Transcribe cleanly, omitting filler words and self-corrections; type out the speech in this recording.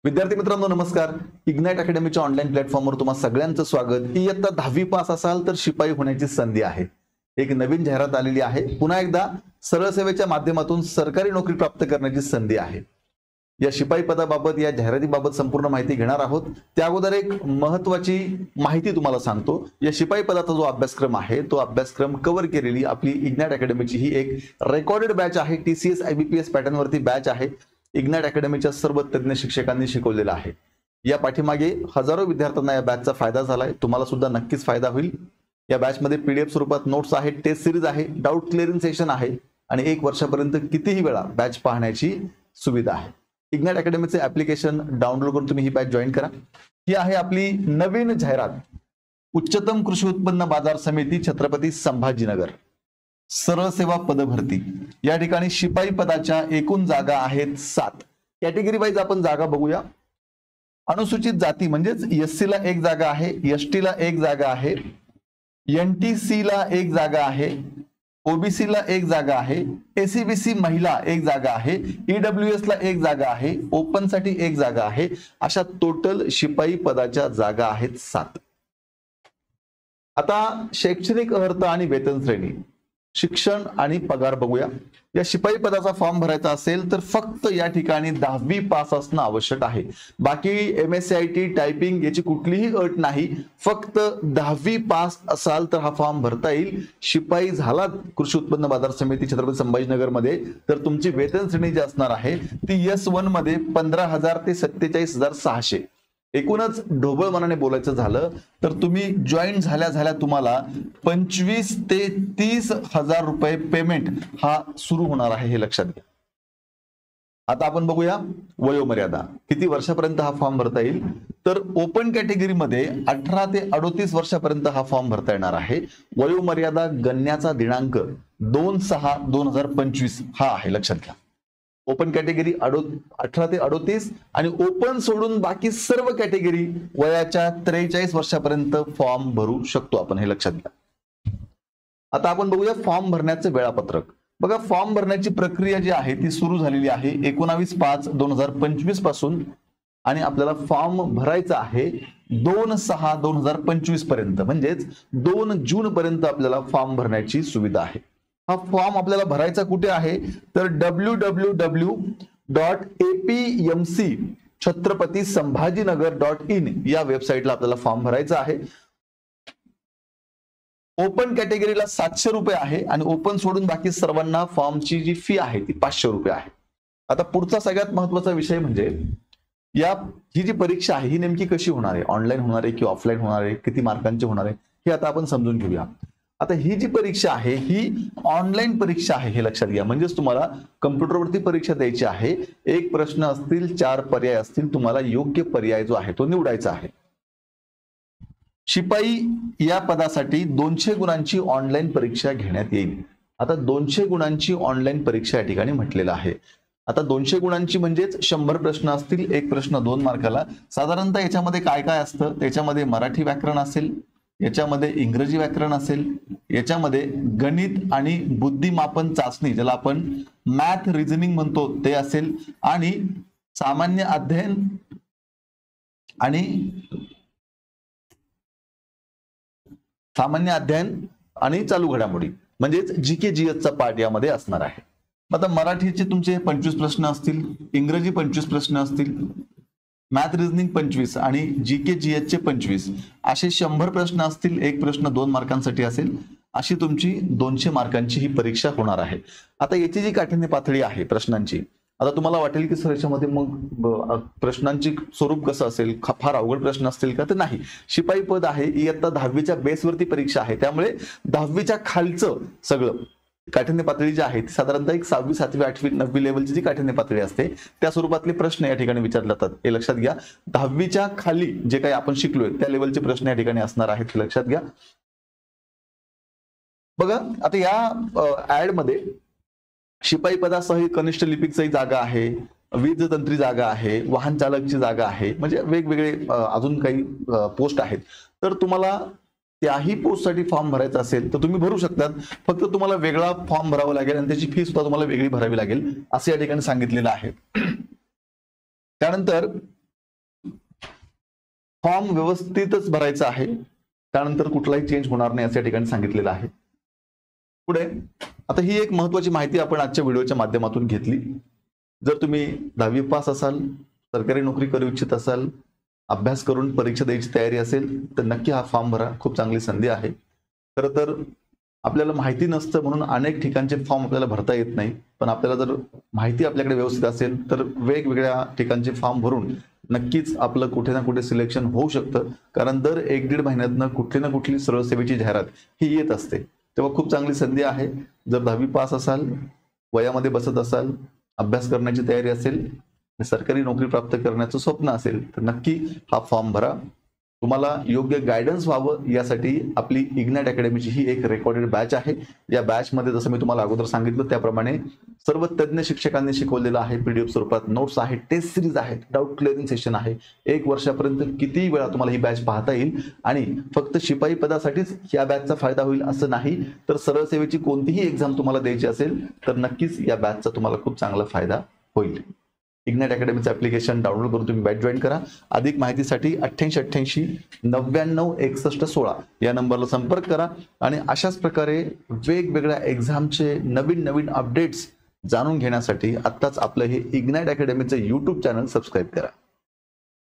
विद्यार्थी मित्रांनो नमस्कार. इग्नाइट अकॅडमीच्या ऑनलाईन प्लॅटफॉर्मवर तुम्हा सगळ्यांचं स्वागत. इयत्ता 10वी पास असाल तर शिपाई होण्याची संधी आहे. एक नवीन जाहिरात आलेली आहे. पुन्हा एकदा सरळ सेवेच्या माध्यमातून सरकारी नोकरी प्राप्त करण्याची संधी आहे. या शिपाई पदाबाबत या जाहिरातीबाबत संपूर्ण माहिती घेणार आहोत. त्या अगोदर एक महत्त्वाची माहिती तुम्हाला सांगतो. या शिपाई पदाचा जो अभ्यासक्रम आहे तो अभ्यासक्रम कव्हर केलेली आपली इग्नाइट अकॅडमीची ही एक रेकॉर्डेड बॅच आहे. TCS IBPS पॅटर्न वरती बॅच आहे. इग्नाइट अकॅडमीच्या सर्व तज्ञ शिक्षकांनी शिकवलेला आहे. या पाठीमागे हजारो विद्यार्थ्यांना या बॅचचा फायदा झालाय. तुम्हाला सुद्धा नक्कीच फायदा होईल. या बॅच मध्ये PDF स्वरूपात नोट्स आहेत, टेस्ट सिरीज आहे, डाऊट क्लिअरिंग सेशन आहे आणि 1 वर्षापर्यंत कितीही वेळा बॅच पाहण्याची सुविधा आहे. इग्नाइट अकॅडमीचे ऍप्लिकेशन डाउनलोड करून तुम्ही ही बॅच जॉईन करा. ही आहे आपली नवीन जाहिरात. उच्चतम कृषी उत्पन्न बाजार समिती, छत्रपती संभाजीनगर, सरळ सेवा पदभरती. या ठिकाणी शिपाई पदाच्या एकूण जागा आहेत 7. कॅटेगरी वाईज आपण जागा बघूया. अनुसूचित जाती म्हणजेच SC ला 1 जागा आहे, ST ला 1 जागा आहे, NTC ला 1 जागा आहे, OBC ला 1 जागा आहे, SCBC महिला 1 जागा आहे, EWS ला 1 जागा आहे, ओपन साठी 1 जागा आहे. अशा टोटल शिपाई पदाच्या जागा आहेत 7. आता शैक्षणिक अर्हता आणि वेतन श्रेणी, शिक्षण आणि पगार बघूया. या शिपाई पदाचा फॉर्म भरायचा असेल तर फक्त या ठिकाणी 10वी पास असणं आवश्यक आहे. बाकी MSCIT टायपिंग याची कुठलीही अट नाही. फक्त 10वी पास असाल तर हा फॉर्म भरता येईल. शिपाई झाला कृषी उत्पन्न बाजार समिती छत्रपती संभाजीनगर मध्ये तर तुमची वेतन श्रेणी जी असणार आहे ती S1 मध्ये 15,000 ते 47,600. एकूणच ढोबळ मनाने बोलायचं झालं तर तुम्ही जॉईन झाल्या तुम्हाला 25 ते 30,000 रुपये पेमेंट हा सुरू होणार आहे, हे लक्षात घ्या. आता आपण बघूया वयोमर्यादा. किती वर्षापर्यंत हा फॉर्म भरता येईल तर ओपन कॅटेगरीमध्ये 18 ते 38 वर्षापर्यंत हा फॉर्म भरता येणार आहे. वयोमर्यादा गणण्याचा दिनांक 2/6/2025 हा आहे, लक्षात घ्या. ओपन कॅटेगरी 18 ते 38 आणि ओपन सोडून बाकी सर्व कॅटेगरी वयाच्या 43 वर्षापर्यंत फॉर्म भरू शकतो आपण, हे लक्षात घ्या. आता आपण बघूया फॉर्म भरण्याचे वेळापत्रक. बघा, फॉर्म भरण्याची प्रक्रिया जी आहे ती सुरू झालेली आहे 19/5/2025 पासून आणि आपल्याला फॉर्म भरायचा आहे 2/6/2025 पर्यंत, म्हणजेच 2 जून पर्यंत आपल्याला फॉर्म भरण्याची सुविधा आहे. हा फॉर्म आपल्याला भरायचा कुठे आहे तर www.apmc-chhatrapati-sambhajinagar.in या वेबसाईटला आपल्याला फॉर्म भरायचा आहे. ओपन कॅटेगरीला 700 रुपये आहे आणि ओपन सोडून बाकी सर्वांना फॉर्मची जी फी आहे ती 500 रुपये आहे. आता पुढचा सगळ्यात महत्वाचा विषय म्हणजे ही जी परीक्षा आहे ही नेमकी कशी होणार आहे, ऑनलाईन होणार आहे की ऑफलाईन होणार आहे, किती मार्कांची होणार आहे हे आता आपण समजून घेऊया. आता ही जी परीक्षा आहे ही ऑनलाईन परीक्षा आहे, हे लक्षात घ्या. म्हणजेच तुम्हाला कम्प्युटरवरती परीक्षा द्यायची आहे. 1 प्रश्न असतील, 4 पर्याय असतील, तुम्हाला योग्य पर्याय जो आहे तो निवडायचा आहे. शिपाई या पदासाठी 200 गुणांची ऑनलाईन परीक्षा घेण्यात येईल. आता 200 गुणांची ऑनलाईन परीक्षा या ठिकाणी म्हटलेलं आहे. आता 200 गुणांची म्हणजेच 100 प्रश्न असतील, 1 प्रश्न 2 मार्काला. साधारणतः याच्यामध्ये काय काय असतं, त्याच्यामध्ये मराठी व्याकरण असेल, याच्यामध्ये इंग्रजी व्याकरण असेल, याच्यामध्ये गणित आणि बुद्धिमापन चाचणी ज्याला आपण मॅथ रिझनिंग म्हणतो ते असेल आणि सामान्य अध्ययन आणि चालू घडामोडी म्हणजेच GK GS चा पार्ट यामध्ये असणार आहे. आता मराठीचे तुमचे 25 प्रश्न असतील, इंग्रजी 25 प्रश्न असतील, मॅथ रिझनिंग 25 आणि GK GS चे 25 असे 100 प्रश्न असतील. 1 प्रश्न 2 मार्कांसाठी असेल. अशी तुमची 200 मार्कांची ही परीक्षा होणार आहे. आता याची जी काठिण्य पातळी आहे प्रश्नांची, आता तुम्हाला वाटेल की सर याच्यामध्ये मग प्रश्नांची स्वरूप कसं असेल, फार अवघड प्रश्न असतील का, तर नाही. शिपाई पद आहे, इयत्ता 10वीच्या बेसवरती परीक्षा आहे, त्यामुळे 10वीच्या खालचं सगळं काठिण्य पातळी जी आहे ती साधारणतः एक 6वी 7वी 8वी 9वी लेवलची जी काठिण्य पातळी असते त्या स्वरूपातले प्रश्न या ठिकाणी विचारले जातात, हे लक्षात घ्या. 10वीच्या खाली जे काही आपण शिकलोय त्या लेवलचे प्रश्न या ठिकाणी असणार आहेत, हे लक्षात घ्या. बघा, आता या ऍड मध्ये शिपाई पदासह कनिष्ठ लिपिकची जागा आहे, वीज तंत्री जागा आहे, वाहन चालकची जागा आहे, म्हणजे वेगवेगळे अजून काही पोस्ट आहेत. तर तुम्हाला त्याही पोस्टसाठी फॉर्म भरायचा असेल तर तुम्ही भरू शकतात. फक्त तुम्हाला वेगळा फॉर्म भरावा लागेल आणि त्याची फी सुद्धा तुम्हाला वेगळी भरावी लागेल, असे या ठिकाणी सांगितलेलं आहे. त्यानंतर फॉर्म व्यवस्थितच भरायचा आहे, त्यानंतर कुठलाही चेंज होणार नाही असं या ठिकाणी सांगितलेलं आहे. पुढे आता ही एक महत्वाची माहिती आपण आजच्या व्हिडिओच्या माध्यमातून घेतली. जर तुम्ही 10वी पास असाल, सरकारी नोकरी करू इच्छित असाल, अभ्यास करून परीक्षा द्यायची तयारी असेल तर नक्की हा फॉर्म भरा. खूप चांगली संधी आहे. खरं तर आपल्याला माहिती नसतं म्हणून अनेक ठिकाणचे फॉर्म आपल्याला भरता येत नाही, पण आपल्याला जर माहिती आपल्याकडे व्यवस्थित असेल तर वेगवेगळ्या ठिकाणचे फॉर्म भरून नक्कीच आपलं कुठे ना कुठे सिलेक्शन होऊ शकतं. कारण दर 1-1.5 महिन्यातनं कुठली ना कुठली सरळ सेवेची जाहिरात ही येत असते. तेव्हा खूप चांगली संधी आहे. जर 10वी पास असाल, वयामध्ये बसत असाल, अभ्यास करण्याची तयारी असेल, सरकारी नोकरी प्राप्त करण्याचं स्वप्न असेल तर नक्की हा फॉर्म भरा. तुम्हाला योग्य गायडन्स व्हावं यासाठी आपली इग्नाइट अकॅडमीची ही एक रेकॉर्डेड बॅच आहे. या बॅच मध्ये जसं मी तुम्हाला अगोदर सांगितलं त्याप्रमाणे सर्व तज्ञ शिक्षकांनी शिकवलेलं आहे. पीडीएफ स्वरूपात नोट्स आहेत, टेस्ट सिरीज आहेत, डाऊट क्लिअरिंग सेशन आहे. 1 वर्षापर्यंत किती वेळा तुम्हाला ही बॅच पाहता येईल. आणि फक्त शिपाई पदासाठीच या बॅचचा फायदा होईल असं नाही, तर सरळ सेवेची कोणतीही एक्झाम तुम्हाला द्यायची असेल तर नक्कीच या बॅचचा तुम्हाला खूप चांगला फायदा होईल. इग्नाइट अकॅडमीचं ऍप्लिकेशन डाउनलोड करून तुम्ही बॅच जॉईन करा. अधिक माहितीसाठी 8888 99 61 16 या नंबरला संपर्क करा आणि अशाच प्रकारे वेगवेगळ्या एक्झामचे नवीन अपडेट्स जाणून घेण्यासाठी आत्ताच आपलं हे इग्नाइट अकॅडमीचं YouTube चॅनल सबस्क्राईब करा.